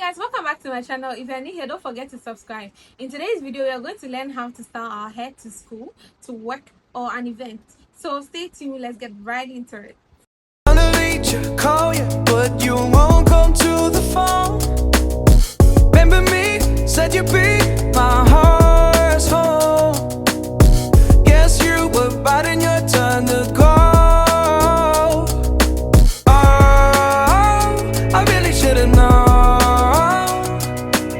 Guys, welcome back to my channel. If you're new here, don't forget to subscribe. In today's video, we are going to learn how to style our hair to school, to work, or an event. So stay tuned, let's get right into it. Call you, but you won't come to the phone. Remember me, said you'd be my heart's home. Guess you were biding your turn to go. Oh, I really should've known.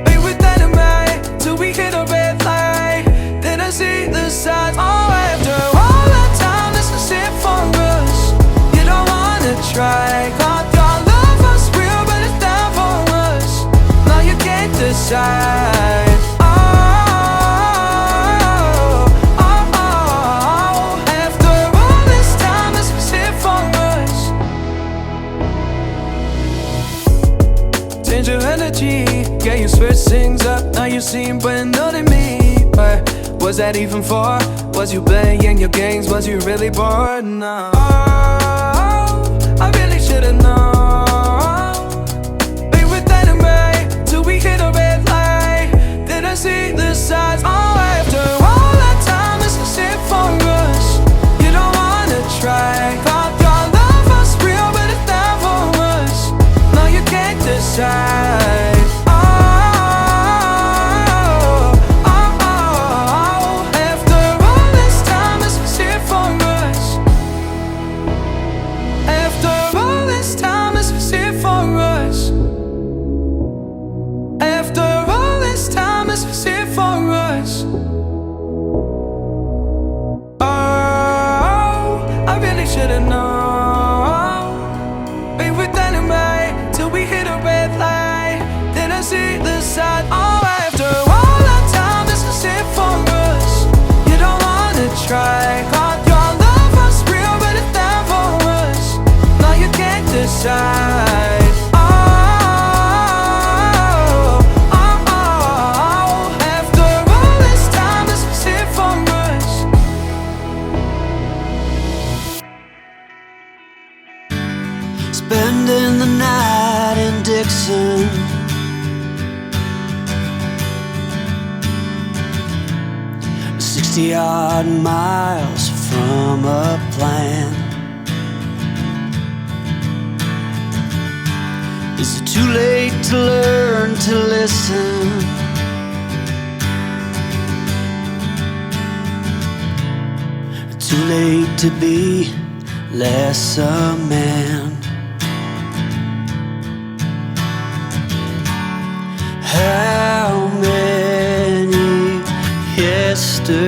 Be with dynamite till we hit a red light. Then I see the signs. Oh, after all that time, this is it for us. You don't wanna try. Decide. Oh, after all this time, this was it for us. Change your energy, yeah, you switch things up. Now you seem brand new to me. But was that even for? Was you playing your games? Was you really bored? No. Oh, I really should've known. Be with dynamite till we hit a red light. Then I see the signs. Oh, after all that time, this is it for us. You don't wanna try. Thought your love was real, but it never was. No, you can't decide. After all this time, this was it for us. After all this time, this was it for us. After all this time, this was it for us. Oh, I really should've known. Be with dynamite till we hit a red light. Then I see the side. Oh, after all that time, this is it for us. You don't wanna try. Thought your love was real, but it never was. No, you can't decide. Spending the night in Dixon, 60-odd miles from a plan. Is it too late to learn to listen? Too late to be less a man? How many yesterdays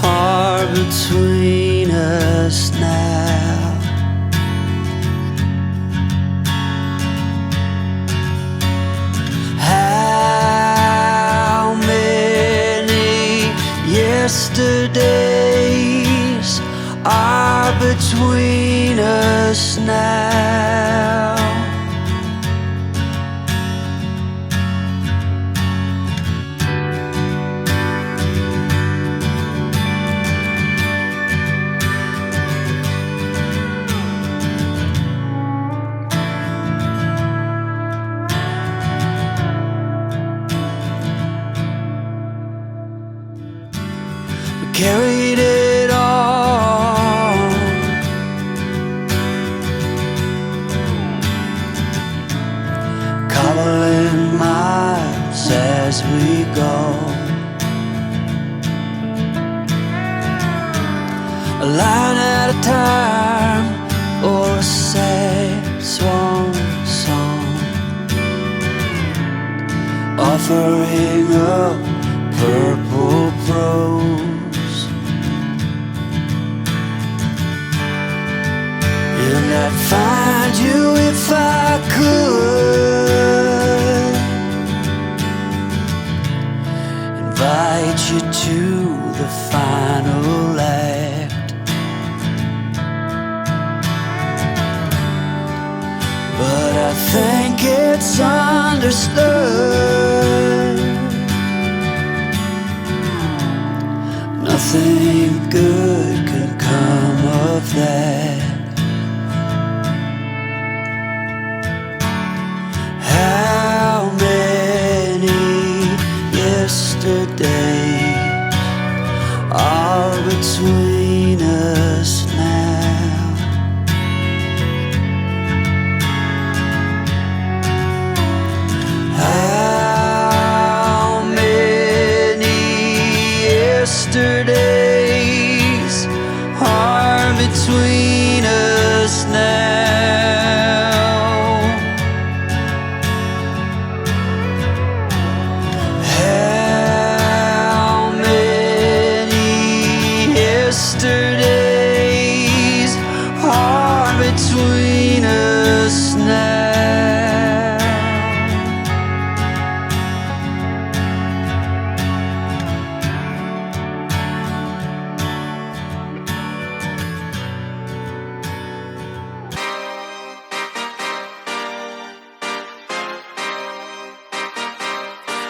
are between us now? How many yesterdays are between us now? Carried it all, cobbling miles as we go, a line at a time, or a sad swan song, offering up purple prose. And I'd find you if I could, invite you to the final act. But I think it's understood nothing good can come of that.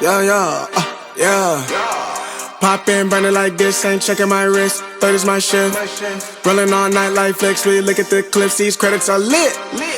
Yeah. Pop in, burning like this, ain't checking my wrist. Third is my shift. Rolling all night like flex. We look at the clips, these credits are lit.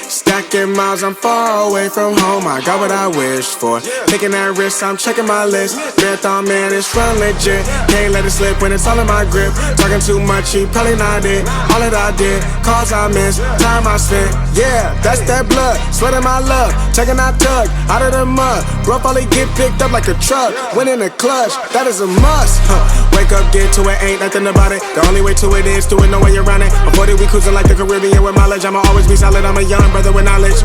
Stacking miles, I'm far away from home. I got what I wished for. Taking that risk, I'm checking my list. Marathon man, it's run legit. Can't let it slip when it's all in my grip. Talking too much, he probably not it. All that I did, calls I missed, time I spent. Yeah, that's that blood, sweating my love. Checking that tug, out of the mud. Rough only get picked up like a truck. Win in the clutch, that is a must. Wake up, get to it, ain't nothing about it. The only way to it is to it, no way around it. I'm 40, we cruising like the Caribbean with mileage. I'ma always be solid, I'm a young brother with knowledge.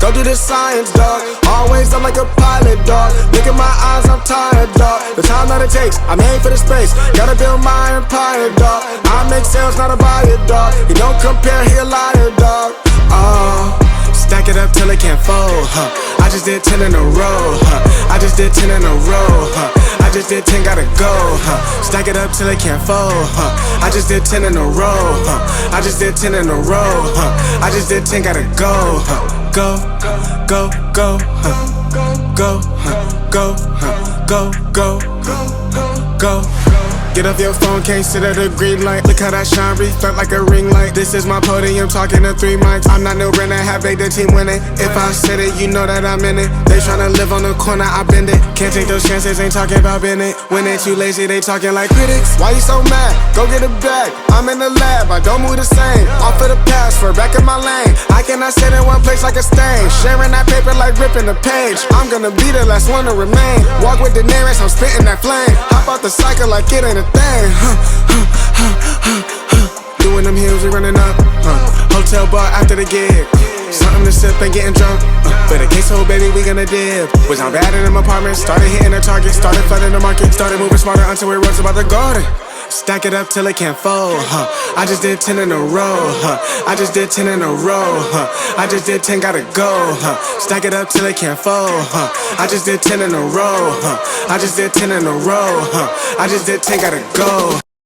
Go do the science, dog. Always up like a pilot, dog. Look at my eyes, I'm tired, dog. The time that it takes, I made for the space. Gotta build my empire, dog. I make sales, not a buyer, dog. He don't compare, he a liar, dog. Stack it up till it can't fold, I just did 10 in a row, I just did 10 in a row, I just did 10, gotta go, Stack it up till it can't fold, I just did 10 in a row, I just did 10 in a row, I just did 10, gotta go, go, go, go, go, go, go, go, go. Get off your phone, can't sit at a green light. Look how that shine reflect like a ring light. This is my podium, talking to 3 mics. I'm not no Brennan, have made the team winning. If I said it, you know that I'm in it. They tryna live on the corner, I bend it. Can't take those chances, ain't talking about bending. When they too lazy, they talking like critics. Why you so mad? Go get a bag. I'm in the lab, I don't move the same. Off of the password, back in my lane. I cannot sit in one place like a stain. Sharing that paper like ripping the page. I'm gonna be the last one to remain. Walk with the nearest, I'm spitting that flame. Hop out the cycle like it ain't a thing. Doing them heels, we running up. Hotel bar after the gig. Something to sip and getting drunk. For the queso, baby, we gonna dip. Was on bad in them apartments. Started hitting the target. Started flooding the market. Started moving smarter until it runs about the garden. Stack it up till it can't fold, I just did 10 in a row, I just did 10 in a row, I just did 10, gotta go, Stack it up till it can't fold, I just did 10 in a row, I just did 10 in a row, I just did 10, gotta go.